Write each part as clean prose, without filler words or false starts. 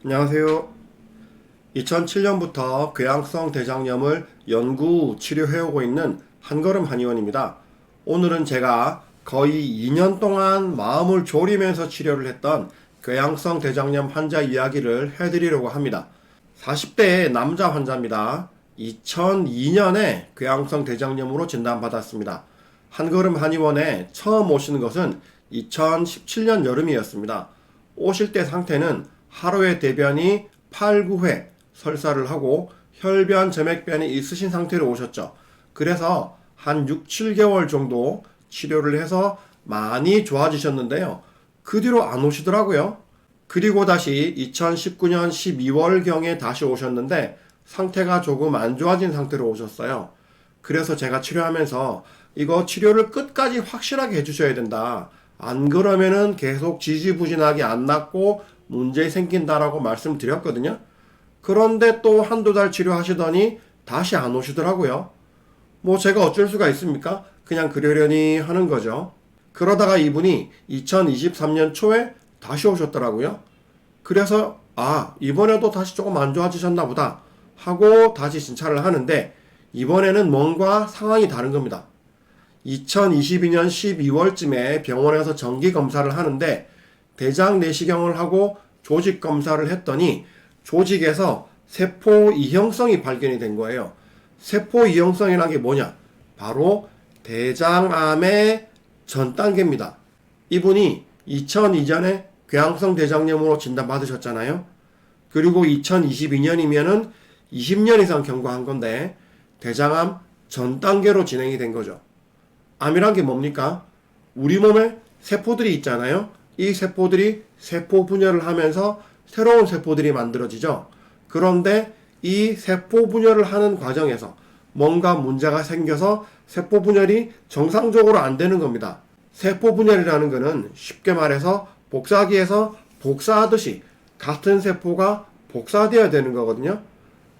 안녕하세요. 2007년부터 궤양성 대장염을 연구, 치료해오고 있는 한걸음 한의원입니다. 오늘은 제가 거의 2년 동안 마음을 졸이면서 치료를 했던 궤양성 대장염 환자 이야기를 해드리려고 합니다. 40대의 남자 환자입니다. 2002년에 궤양성 대장염으로 진단받았습니다. 한걸음 한의원에 처음 오시는 것은 2017년 여름이었습니다. 오실 때 상태는 하루에 대변이 8, 9회 설사를 하고 혈변, 점액변이 있으신 상태로 오셨죠. 그래서 한 6, 7개월 정도 치료를 해서 많이 좋아지셨는데요. 그 뒤로 안 오시더라고요. 그리고 다시 2019년 12월경에 다시 오셨는데 상태가 조금 안 좋아진 상태로 오셨어요. 그래서 제가 치료하면서 이거 치료를 끝까지 확실하게 해주셔야 된다. 안 그러면은 계속 지지부진하게 안 낫고 문제 생긴다라고 말씀드렸거든요. 그런데 또 한두 달 치료하시더니 다시 안 오시더라고요. 뭐 제가 어쩔 수가 있습니까? 그냥 그러려니 하는 거죠. 그러다가 이분이 2023년 초에 다시 오셨더라고요. 그래서 이번에도 다시 조금 안 좋아지셨나 보다 하고 다시 진찰을 하는데 이번에는 뭔가 상황이 다른 겁니다. 2022년 12월쯤에 병원에서 정기 검사를 하는데 대장 내시경을 하고 조직 검사를 했더니 조직에서 세포 이형성이 발견이 된 거예요. 세포 이형성이라는 게 뭐냐? 바로 대장암의 전 단계입니다. 이분이 2002년에 궤양성 대장염으로 진단받으셨잖아요. 그리고 2022년이면은 20년 이상 경과한 건데 대장암 전 단계로 진행이 된 거죠. 암이란 게 뭡니까? 우리 몸에 세포들이 있잖아요. 이 세포들이 세포 분열을 하면서 새로운 세포들이 만들어지죠. 그런데 이 세포 분열을 하는 과정에서 뭔가 문제가 생겨서 세포 분열이 정상적으로 안 되는 겁니다. 세포 분열이라는 것은 쉽게 말해서 복사기에서 복사하듯이 같은 세포가 복사되어야 되는 거거든요.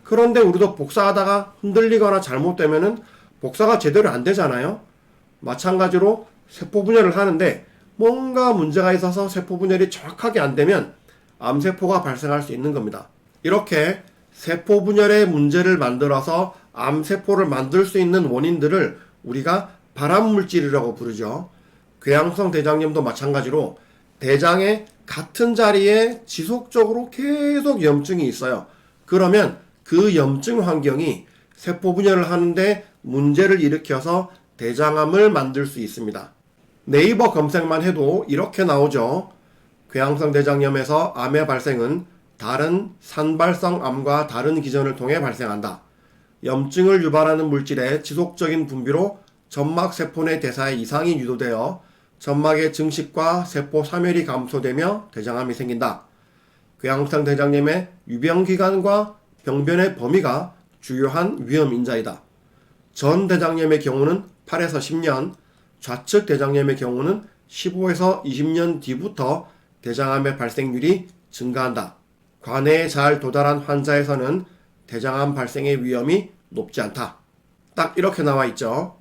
그런데 우리도 복사하다가 흔들리거나 잘못되면은 복사가 제대로 안 되잖아요. 마찬가지로 세포 분열을 하는데 뭔가 문제가 있어서 세포 분열이 정확하게 안 되면 암세포가 발생할 수 있는 겁니다. 이렇게 세포 분열의 문제를 만들어서 암세포를 만들 수 있는 원인들을 우리가 발암물질이라고 부르죠. 궤양성 대장염도 마찬가지로 대장의 같은 자리에 지속적으로 계속 염증이 있어요. 그러면 그 염증 환경이 세포 분열을 하는데 문제를 일으켜서 대장암을 만들 수 있습니다. 네이버 검색만 해도 이렇게 나오죠. 궤양성 대장염에서 암의 발생은 다른 산발성 암과 다른 기전을 통해 발생한다. 염증을 유발하는 물질의 지속적인 분비로 점막 세포 내 대사에 이상이 유도되어 점막의 증식과 세포 사멸이 감소되며 대장암이 생긴다. 궤양성 대장염의 유병기간과 병변의 범위가 주요한 위험 인자이다. 전 대장염의 경우는 8에서 10년, 좌측 대장염의 경우는 15에서 20년 뒤부터 대장암의 발생률이 증가한다. 관해에 잘 도달한 환자에서는 대장암 발생의 위험이 높지 않다. 딱 이렇게 나와 있죠.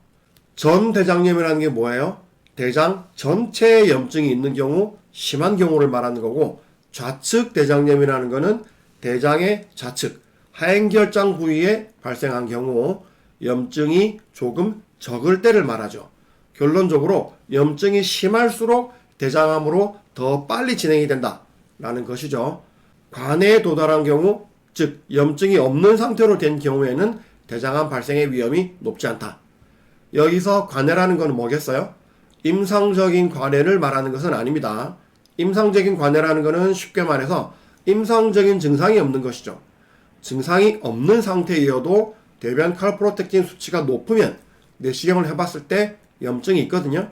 전 대장염이라는 게 뭐예요? 대장 전체에 염증이 있는 경우, 심한 경우를 말하는 거고, 좌측 대장염이라는 거는 대장의 좌측, 하행결장 부위에 발생한 경우, 염증이 조금 적을 때를 말하죠. 결론적으로 염증이 심할수록 대장암으로 더 빨리 진행이 된다 라는 것이죠. 관해에 도달한 경우, 즉 염증이 없는 상태로 된 경우에는 대장암 발생의 위험이 높지 않다. 여기서 관해라는 건 뭐겠어요? 임상적인 관해를 말하는 것은 아닙니다. 임상적인 관해라는 것은 쉽게 말해서 임상적인 증상이 없는 것이죠. 증상이 없는 상태이어도 대변 칼프로텍틴 수치가 높으면 내시경을 해봤을 때 염증이 있거든요.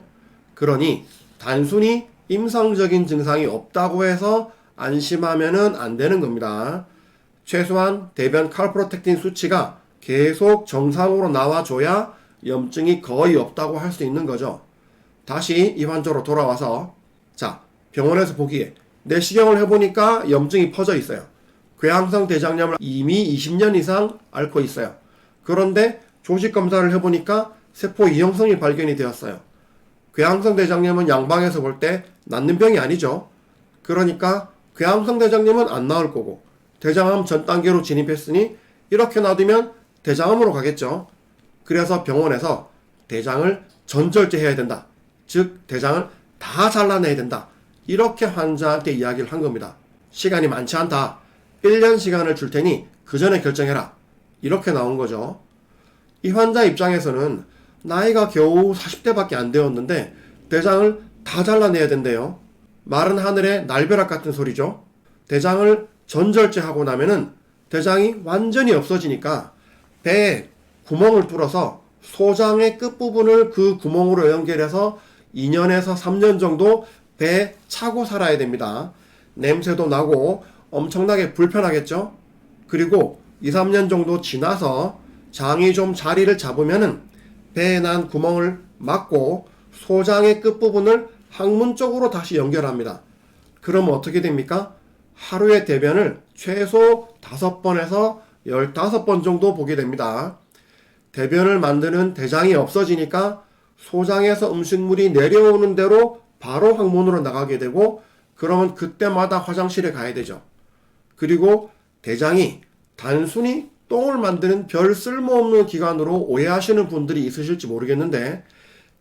그러니 단순히 임상적인 증상이 없다고 해서 안심하면은 안 되는 겁니다. 최소한 대변 칼프로텍틴 수치가 계속 정상으로 나와줘야 염증이 거의 없다고 할 수 있는 거죠. 다시 이 환자로 돌아와서 병원에서 보기에 내시경을 해보니까 염증이 퍼져 있어요. 궤양성 대장염을 이미 20년 이상 앓고 있어요. 그런데 조직 검사를 해보니까 세포 이형성이 발견이 되었어요. 궤양성 대장염은 양방에서 볼 때 낫는 병이 아니죠. 그러니까 궤양성 대장염은 안 나올 거고 대장암 전 단계로 진입했으니 이렇게 놔두면 대장암으로 가겠죠. 그래서 병원에서 대장을 전절제해야 된다. 즉 대장을 다 잘라내야 된다. 이렇게 환자한테 이야기를 한 겁니다. 시간이 많지 않다. 1년 시간을 줄 테니 그 전에 결정해라. 이렇게 나온 거죠. 이 환자 입장에서는 나이가 겨우 40대밖에 안 되었는데 대장을 다 잘라내야 된대요. 마른 하늘의 날벼락 같은 소리죠. 대장을 전절제하고 나면은 대장이 완전히 없어지니까 배에 구멍을 뚫어서 소장의 끝부분을 그 구멍으로 연결해서 2년에서 3년 정도 배에 차고 살아야 됩니다. 냄새도 나고 엄청나게 불편하겠죠? 그리고 2, 3년 정도 지나서 장이 좀 자리를 잡으면은 배에 난 구멍을 막고 소장의 끝부분을 항문 쪽으로 다시 연결합니다. 그럼 어떻게 됩니까? 하루에 대변을 최소 5번에서 15번 정도 보게 됩니다. 대변을 만드는 대장이 없어지니까 소장에서 음식물이 내려오는 대로 바로 항문으로 나가게 되고 그러면 그때마다 화장실에 가야 되죠. 그리고 대장이 단순히 똥을 만드는 별 쓸모없는 기관으로 오해하시는 분들이 있으실지 모르겠는데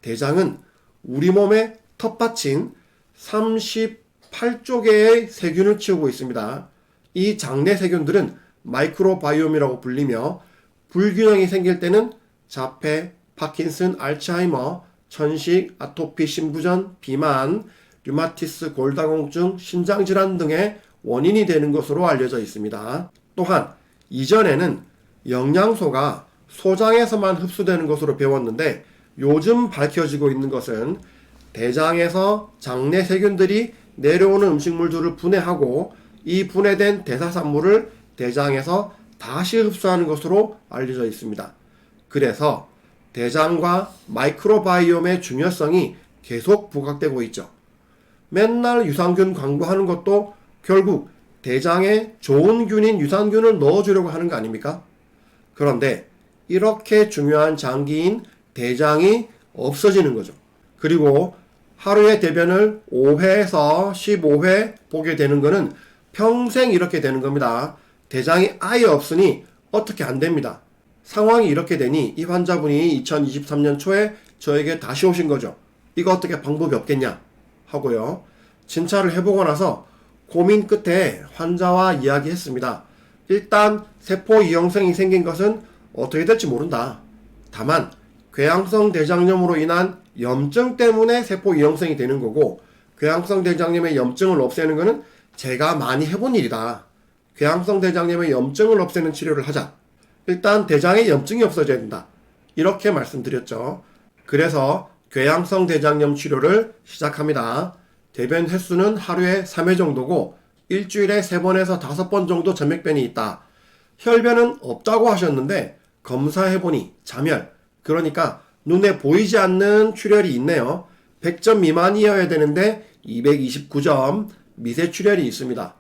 대장은 우리 몸의 텃밭인 38조 개의 세균을 키우고 있습니다. 이 장내 세균들은 마이크로바이옴이라고 불리며 불균형이 생길 때는 자폐, 파킨슨, 알츠하이머, 천식, 아토피, 신부전, 비만, 류마티스, 골다공증, 신장질환 등의 원인이 되는 것으로 알려져 있습니다. 또한 이전에는 영양소가 소장에서만 흡수되는 것으로 배웠는데 요즘 밝혀지고 있는 것은 대장에서 장내 세균들이 내려오는 음식물들을 분해하고 이 분해된 대사산물을 대장에서 다시 흡수하는 것으로 알려져 있습니다. 그래서 대장과 마이크로바이옴의 중요성이 계속 부각되고 있죠. 맨날 유산균 광고하는 것도 결국 대장에 좋은 균인 유산균을 넣어주려고 하는 거 아닙니까? 그런데 이렇게 중요한 장기인 대장이 없어지는 거죠. 그리고 하루에 대변을 5회에서 15회 보게 되는 거는 평생 이렇게 되는 겁니다. 대장이 아예 없으니 어떻게 안 됩니다. 상황이 이렇게 되니 이 환자분이 2023년 초에 저에게 다시 오신 거죠. 이거 어떻게 방법이 없겠냐 하고요. 진찰을 해보고 나서 고민 끝에 환자와 이야기했습니다. 일단 세포 이형성이 생긴 것은 어떻게 될지 모른다. 다만 궤양성 대장염으로 인한 염증 때문에 세포 이형성이 되는 거고 궤양성 대장염의 염증을 없애는 것은 제가 많이 해본 일이다. 궤양성 대장염의 염증을 없애는 치료를 하자. 일단 대장에 염증이 없어져야 된다. 이렇게 말씀드렸죠. 그래서 궤양성 대장염 치료를 시작합니다. 대변 횟수는 하루에 3회 정도고 일주일에 3번에서 5번 정도 점액변이 있다. 혈변은 없다고 하셨는데 검사해보니 자멸, 그러니까 눈에 보이지 않는 출혈이 있네요. 100점 미만이어야 되는데 229점 미세 출혈이 있습니다.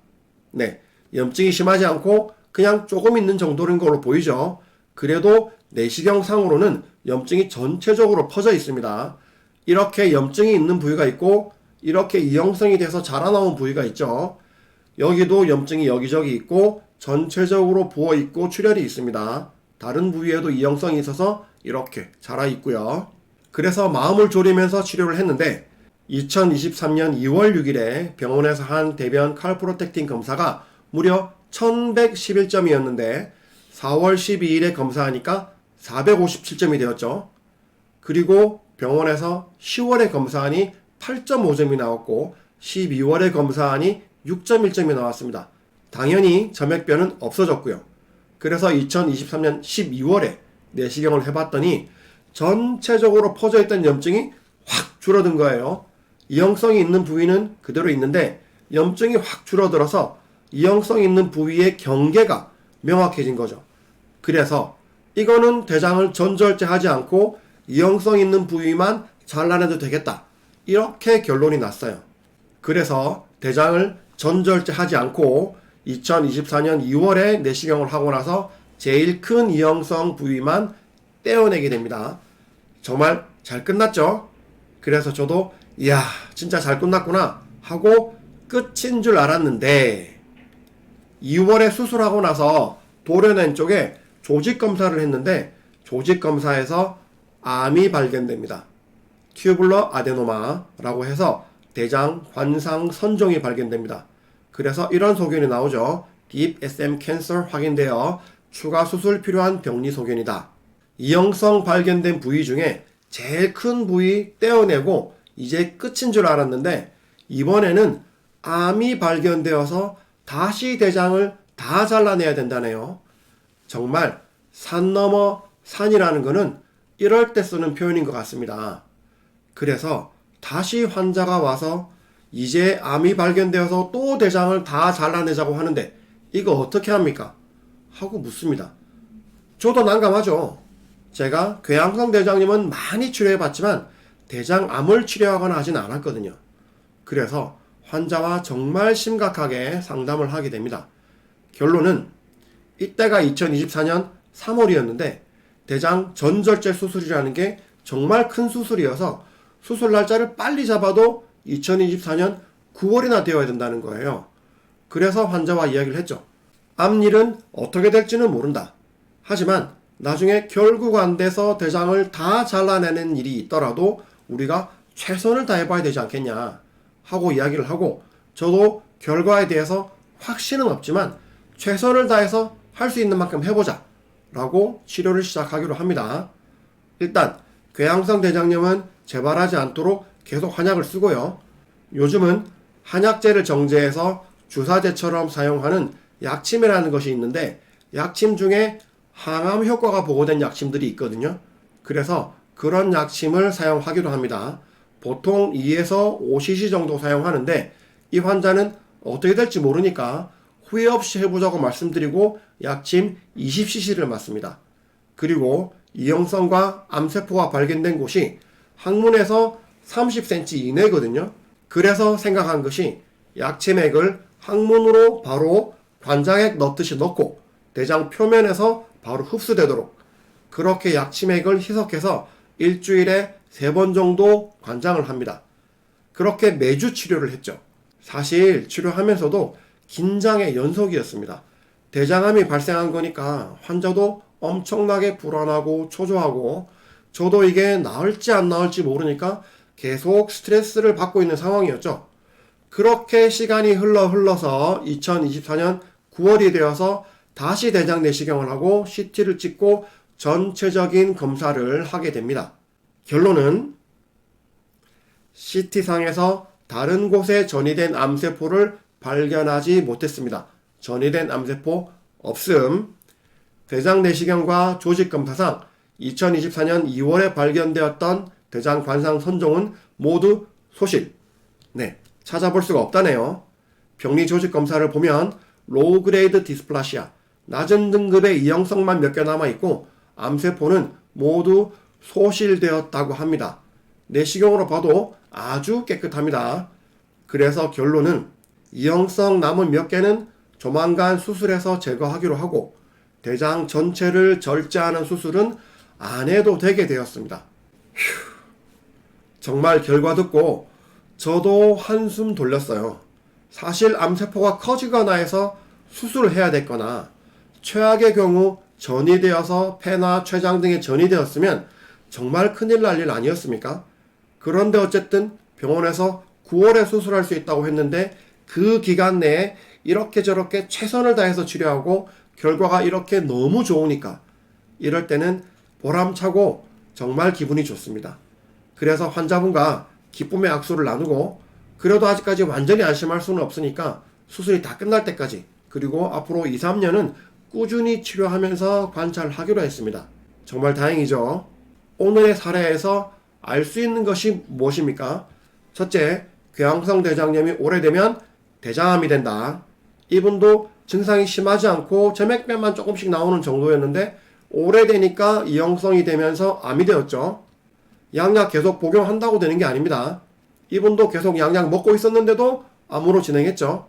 네, 염증이 심하지 않고 그냥 조금 있는 정도인 걸로 보이죠. 그래도 내시경상으로는 염증이 전체적으로 퍼져 있습니다. 이렇게 염증이 있는 부위가 있고 이렇게 이형성이 돼서 자라나온 부위가 있죠. 여기도 염증이 여기저기 있고 전체적으로 부어 있고 출혈이 있습니다. 다른 부위에도 이형성이 있어서 이렇게 자라 있고요. 그래서 마음을 졸이면서 치료를 했는데 2023년 2월 6일에 병원에서 한 대변 칼프로텍틴 검사가 무려 1111점이었는데 4월 12일에 검사하니까 457점이 되었죠. 그리고 병원에서 10월에 검사하니 8.5점이 나왔고 12월에 검사하니 6.1점이 나왔습니다. 당연히 점액변은 없어졌고요. 그래서 2023년 12월에 내시경을 해봤더니 전체적으로 퍼져있던 염증이 확 줄어든 거예요. 이형성이 있는 부위는 그대로 있는데 염증이 확 줄어들어서 이형성 있는 부위의 경계가 명확해진 거죠. 그래서 이거는 대장을 전절제하지 않고 이형성 있는 부위만 잘라내도 되겠다. 이렇게 결론이 났어요. 그래서 대장을 전절제하지 않고 2024년 2월에 내시경을 하고 나서 제일 큰 이형성 부위만 떼어내게 됩니다. 정말 잘 끝났죠? 그래서 저도 이야 진짜 잘 끝났구나 하고 끝인 줄 알았는데 2월에 수술하고 나서 도려낸 쪽에 조직 검사를 했는데 조직 검사에서 암이 발견됩니다. 튜블러 아데노마라고 해서 대장 관상 선종이 발견됩니다. 그래서 이런 소견이 나오죠. Deep SM 캔서 확인되어 추가 수술 필요한 병리 소견이다. 이형성 발견된 부위 중에 제일 큰 부위 떼어내고 이제 끝인 줄 알았는데 이번에는 암이 발견되어서 다시 대장을 다 잘라내야 된다네요. 정말 산 넘어 산이라는 것은 이럴 때 쓰는 표현인 것 같습니다. 그래서 다시 환자가 와서 이제 암이 발견되어서 또 대장을 다 잘라내자고 하는데 이거 어떻게 합니까? 하고 묻습니다. 저도 난감하죠. 제가 궤양성 대장염은 많이 치료해봤지만 대장암을 치료하거나 하진 않았거든요. 그래서 환자와 정말 심각하게 상담을 하게 됩니다. 결론은 이때가 2024년 3월이었는데 대장 전절제 수술이라는 게 정말 큰 수술이어서 수술 날짜를 빨리 잡아도 2024년 9월이나 되어야 된다는 거예요. 그래서 환자와 이야기를 했죠. 앞일은 어떻게 될지는 모른다. 하지만 나중에 결국 안 돼서 대장을 다 잘라내는 일이 있더라도 우리가 최선을 다해봐야 되지 않겠냐 하고 이야기를 하고 저도 결과에 대해서 확신은 없지만 최선을 다해서 할 수 있는 만큼 해보자 라고 치료를 시작하기로 합니다. 일단 궤양성 대장염은 재발하지 않도록 계속 한약을 쓰고요. 요즘은 한약재를 정제해서 주사제처럼 사용하는 약침이라는 것이 있는데 약침 중에 항암 효과가 보고된 약침들이 있거든요. 그래서 그런 약침을 사용하기도 합니다. 보통 2에서 5cc 정도 사용하는데 이 환자는 어떻게 될지 모르니까 후회 없이 해보자고 말씀드리고 약침 20cc를 맞습니다. 그리고 이형성과 암세포가 발견된 곳이 항문에서 30cm 이내거든요. 그래서 생각한 것이 약침액을 항문으로 바로 관장액 넣듯이 넣고 대장 표면에서 바로 흡수되도록 그렇게 약침액을 희석해서 일주일에 3번 정도 관장을 합니다. 그렇게 매주 치료를 했죠. 사실 치료하면서도 긴장의 연속이었습니다. 대장암이 발생한 거니까 환자도 엄청나게 불안하고 초조하고 저도 이게 나을지 안 나을지 모르니까 계속 스트레스를 받고 있는 상황이었죠. 그렇게 시간이 흘러서 2024년 9월이 되어서 다시 대장 내시경을 하고 CT를 찍고 전체적인 검사를 하게 됩니다. 결론은 CT상에서 다른 곳에 전이된 암세포를 발견하지 못했습니다. 전이된 암세포 없음. 대장 내시경과 조직검사상 2024년 2월에 발견되었던 대장 관상 선종은 모두 소실. 네, 찾아볼 수가 없다네요. 병리 조직 검사를 보면 로우 그레이드 디스플라시아, 낮은 등급의 이형성만 몇 개 남아있고 암세포는 모두 소실되었다고 합니다. 내시경으로 봐도 아주 깨끗합니다. 그래서 결론은 이형성 남은 몇 개는 조만간 수술해서 제거하기로 하고 대장 전체를 절제하는 수술은 안 해도 되게 되었습니다. 정말 결과 듣고 저도 한숨 돌렸어요. 사실 암세포가 커지거나 해서 수술을 해야 됐거나 최악의 경우 전이 되어서 폐나 췌장 등에 전이 되었으면 정말 큰일 날 일 아니었습니까? 그런데 어쨌든 병원에서 9월에 수술할 수 있다고 했는데 그 기간 내에 이렇게 저렇게 최선을 다해서 치료하고 결과가 이렇게 너무 좋으니까 이럴 때는 보람차고 정말 기분이 좋습니다. 그래서 환자분과 기쁨의 악수를 나누고 그래도 아직까지 완전히 안심할 수는 없으니까 수술이 다 끝날 때까지 그리고 앞으로 2, 3년은 꾸준히 치료하면서 관찰하기로 했습니다. 정말 다행이죠. 오늘의 사례에서 알 수 있는 것이 무엇입니까? 첫째, 궤양성 대장염이 오래되면 대장암이 된다. 이분도 증상이 심하지 않고 점액변만 조금씩 나오는 정도였는데 오래되니까 이형성이 되면서 암이 되었죠. 양약 계속 복용한다고 되는 게 아닙니다. 이분도 계속 양약 먹고 있었는데도 암으로 진행했죠.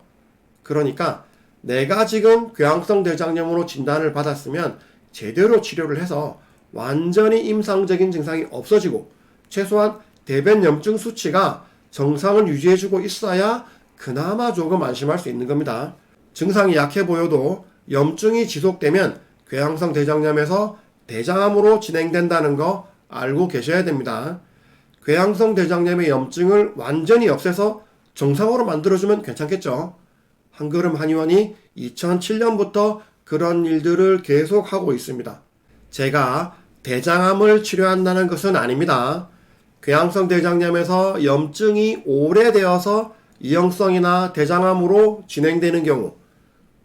그러니까 내가 지금 궤양성 대장염으로 진단을 받았으면 제대로 치료를 해서 완전히 임상적인 증상이 없어지고 최소한 대변 염증 수치가 정상을 유지해주고 있어야 그나마 조금 안심할 수 있는 겁니다. 증상이 약해 보여도 염증이 지속되면 궤양성 대장염에서 대장암으로 진행된다는 거 알고 계셔야 됩니다. 궤양성 대장염의 염증을 완전히 없애서 정상으로 만들어주면 괜찮겠죠. 한걸음 한의원이 2007년부터 그런 일들을 계속하고 있습니다. 제가 대장암을 치료한다는 것은 아닙니다. 궤양성 대장염에서 염증이 오래되어서 이형성이나 대장암으로 진행되는 경우,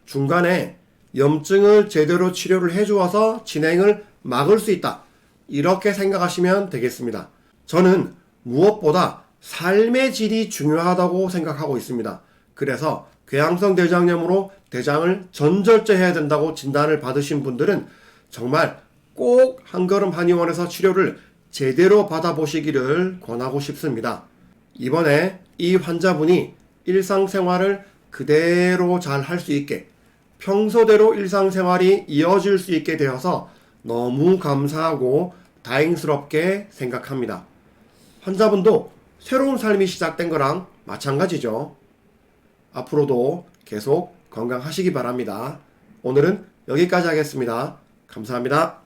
중간에 염증을 제대로 치료를 해주어서 진행을 막을 수 있다. 이렇게 생각하시면 되겠습니다. 저는 무엇보다 삶의 질이 중요하다고 생각하고 있습니다. 그래서 궤양성 대장염으로 대장을 전절제해야 된다고 진단을 받으신 분들은 정말 꼭 한걸음 한의원에서 치료를 제대로 받아보시기를 권하고 싶습니다. 이번에 이 환자분이 일상생활을 그대로 잘 할 수 있게, 평소대로 일상생활이 이어질 수 있게 되어서 너무 감사하고 다행스럽게 생각합니다. 환자분도 새로운 삶이 시작된 거랑 마찬가지죠. 앞으로도 계속 건강하시기 바랍니다. 오늘은 여기까지 하겠습니다. 감사합니다.